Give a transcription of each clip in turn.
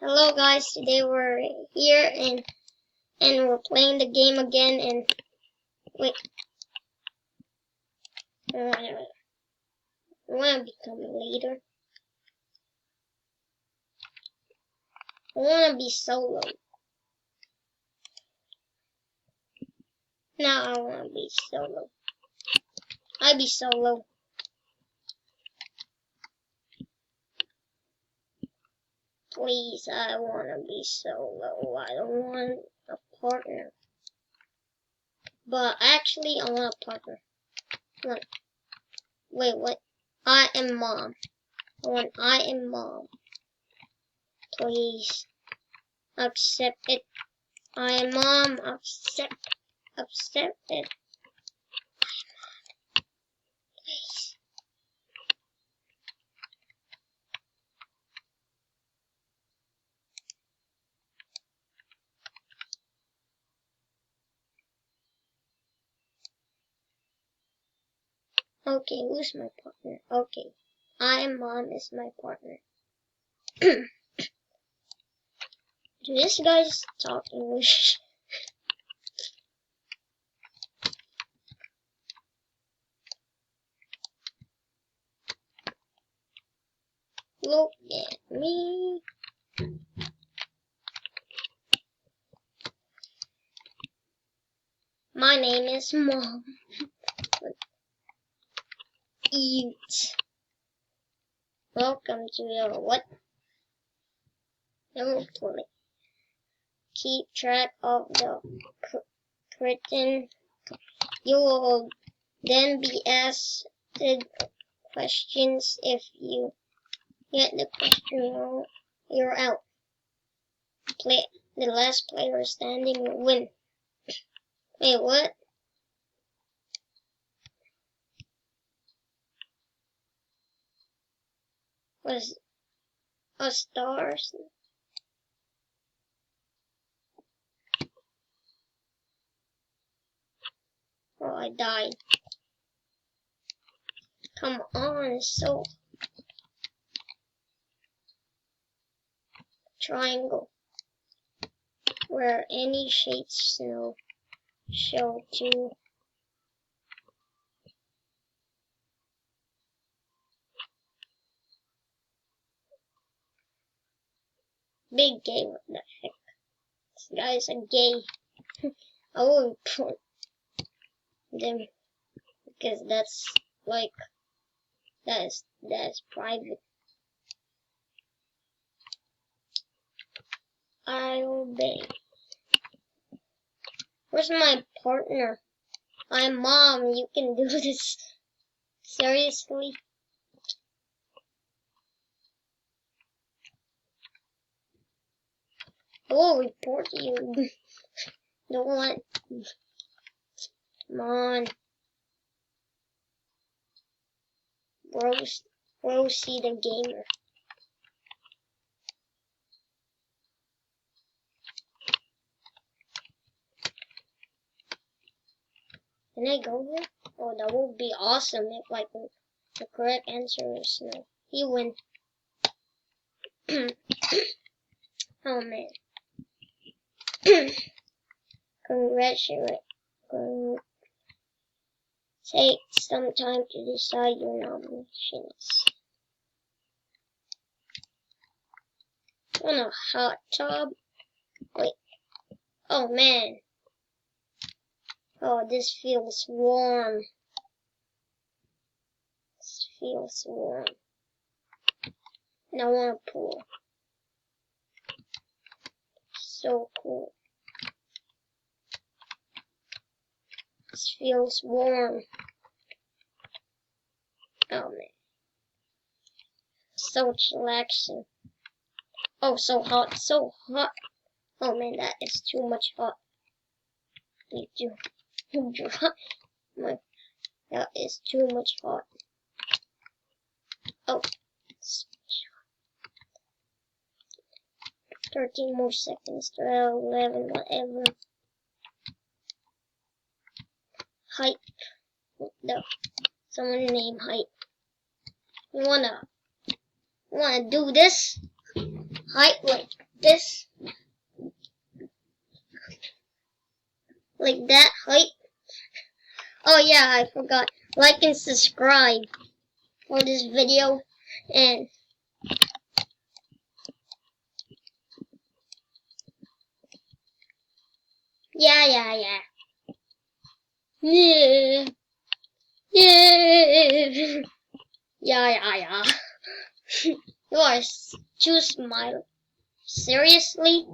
Hello guys, today we're here and we're playing the game again and wait. I wanna become a leader. I wanna be solo. Now I wanna be solo. I be solo. Please, I wanna be solo. I don't want a partner. But actually I want a partner. What? Wait, what? I am mom. I am mom. Please accept it. I am mom. Accept it. Please. Okay, who's my partner? Okay, I am mom is my partner. Do this guys talk English? Look at me. My name is Mom. Eat. Welcome to your what? Don't play. Keep track of the curtain. You will then be asked questions. If you get the question wrong, you're out. The last player standing will win. Wait, what? Was stars? Oh, I died. Come on, so triangle. Where any shapes snow show to big gay. What the heck? This guy's a gay. I will report them because that's like that's private. I obey. Where's my partner? I'm mom. You can do this. Seriously? I will report you. Don't want. Come on. Rosie the gamer. Can I go here? Oh, that would be awesome if like the correct answer is no. You win. Oh man. Congratulate. Take some time to decide your nominations. Want a hot tub? Wait. Oh man. Oh, this feels warm. This feels warm. And I want a pool. So cool. This feels warm. Oh man. So chillaxing. Oh, so hot. So hot. Oh man, that is too much hot. Need to drop my. That is too much hot. Oh. 13 more seconds. 12, 11, whatever. Hype. No. Someone name Hype. You wanna do this? Hype, like this, like that height. Oh yeah, I forgot. Like and subscribe for this video, and yeah. Yeah. Yeah. You are too smiling. Seriously?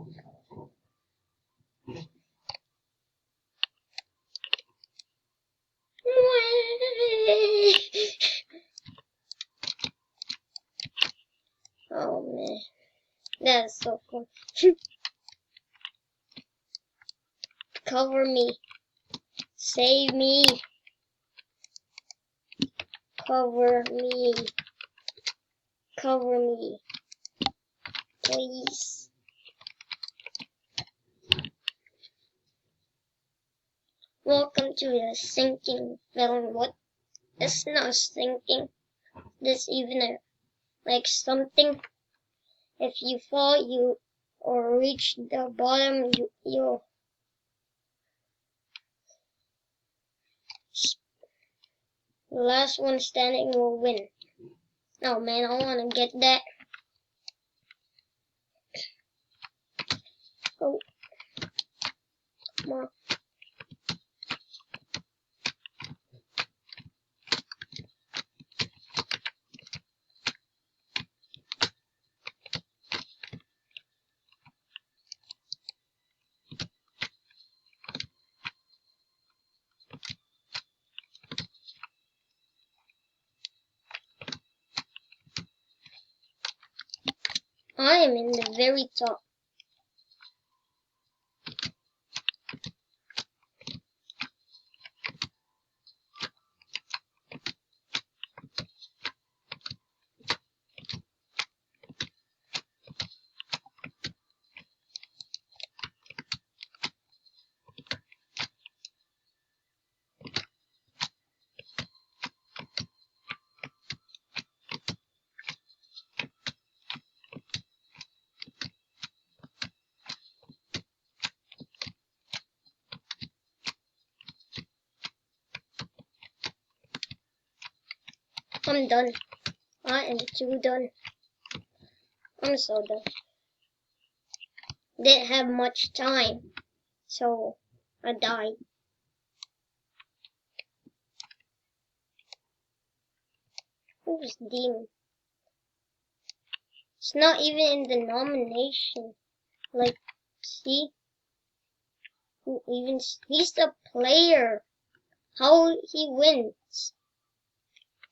Oh man, that's so cool. Cover me. Save me. Cover me. Cover me. Please. Welcome to the sinking film. What? It's not sinking. This even like something. If you fall, you or reach the bottom, you'll the last one standing will win. Oh man, I wanna get that. Oh, come on. I am in the very top. I'm done. I am too done. I'm so done. Didn't have much time, so I died. Who's Demon? It's not even in the nomination. Like, see? Who even? He's the player. How he wins?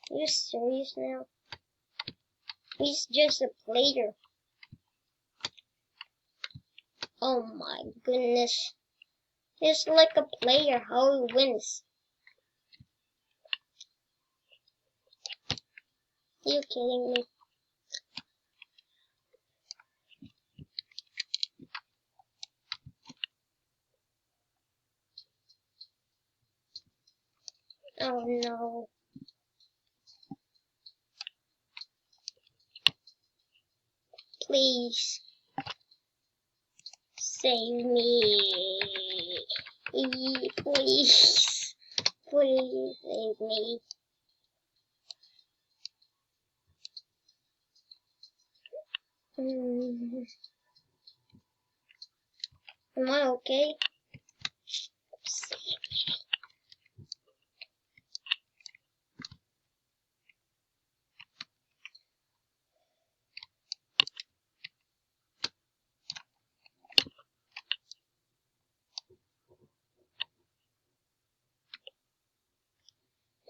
Are you serious now? He's just a player. Oh my goodness. He's like a player. How he wins? You kidding me? Oh no. Please. Save me. Please. Please save me. Am I okay?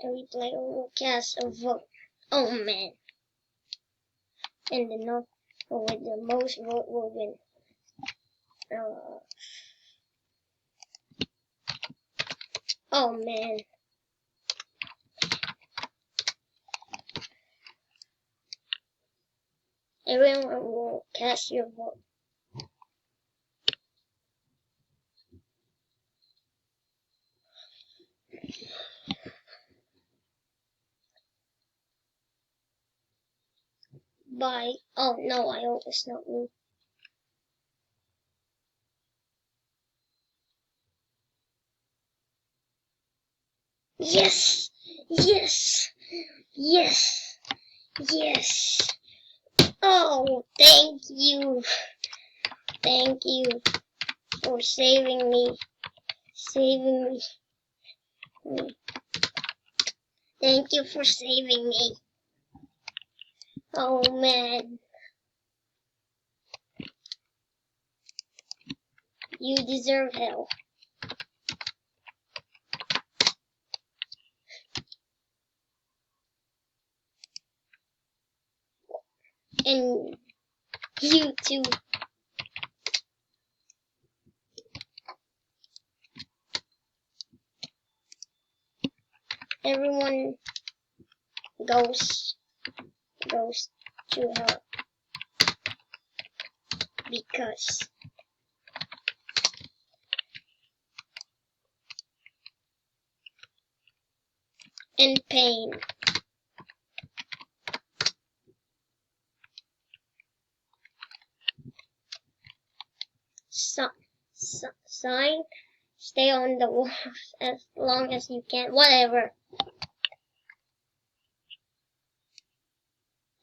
Every player will cast a vote. Oh man. And the no with the most vote will win. Oh man. Everyone will cast your vote. Bye. Oh no, I hope it's not me. Yes! Yes! Yes! Yes! Oh, thank you! Thank you for saving me. Saving me. Thank you for saving me. Oh man. You deserve hell. And you too. Everyone goes to hell because in pain. Sign, stay on the wall as long as you can. Whatever.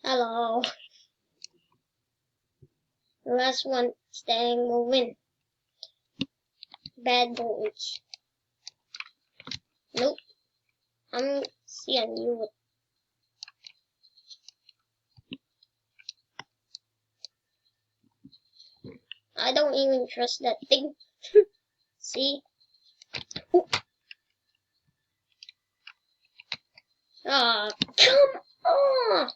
Hello. The last one staying will win. Bad boys. Nope. I'm seeing you. I don't even trust that thing. See? Ah, come on!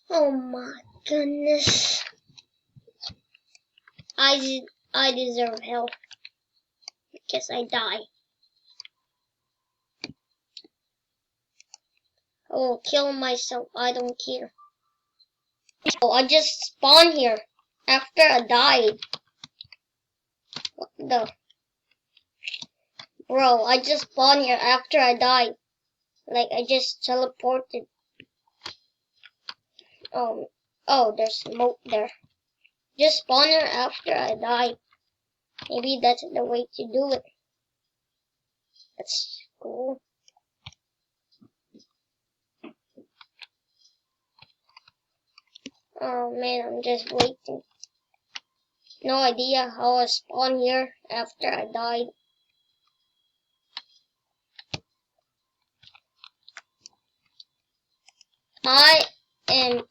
Oh my goodness. I deserve hell because I die. I will kill myself. I don't care. Oh, I just spawned here after I died. What the? Bro, I just spawned here after I died. Like, I just teleported. Oh, there's smoke there. Just spawn here after I died. Maybe that's the way to do it. That's cool. Oh man, I'm just waiting. No idea how I spawned here after I died. I am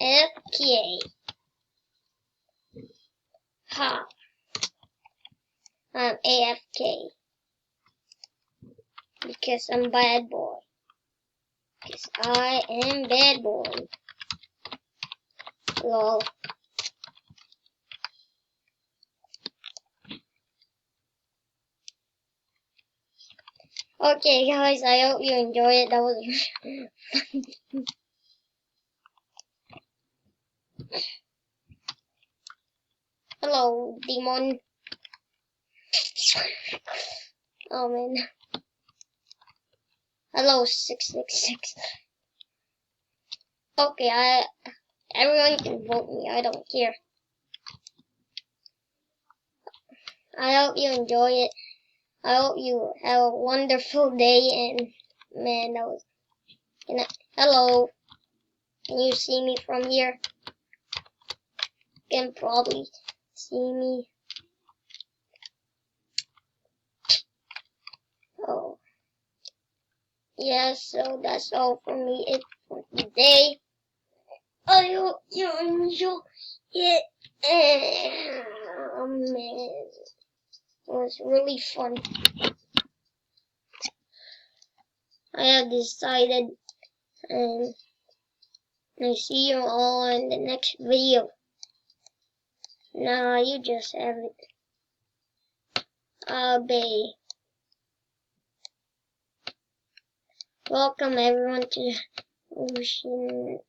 AFK. Ha. I'm AFK. Because I'm bad boy. Because I am bad boy. Lol. Okay guys, I hope you enjoy it. That was Hello, demon. Oh man. Hello, 666. Okay, everyone can vote me. I don't care. I hope you enjoy it. I hope you have a wonderful day. And man, that was. Hello. Can you see me from here? You can probably see me. Oh. Yeah, so that's all for me. It's for today. I hope you enjoy it. Man, it was really fun. I have decided, and I see you all in the next video. Nah, you just have it. Obey. Welcome everyone to Ocean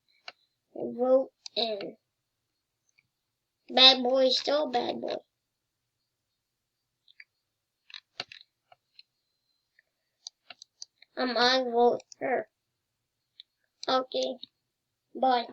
Vote and Bad Boy, still Bad Boy. I vote her. Okay, bye.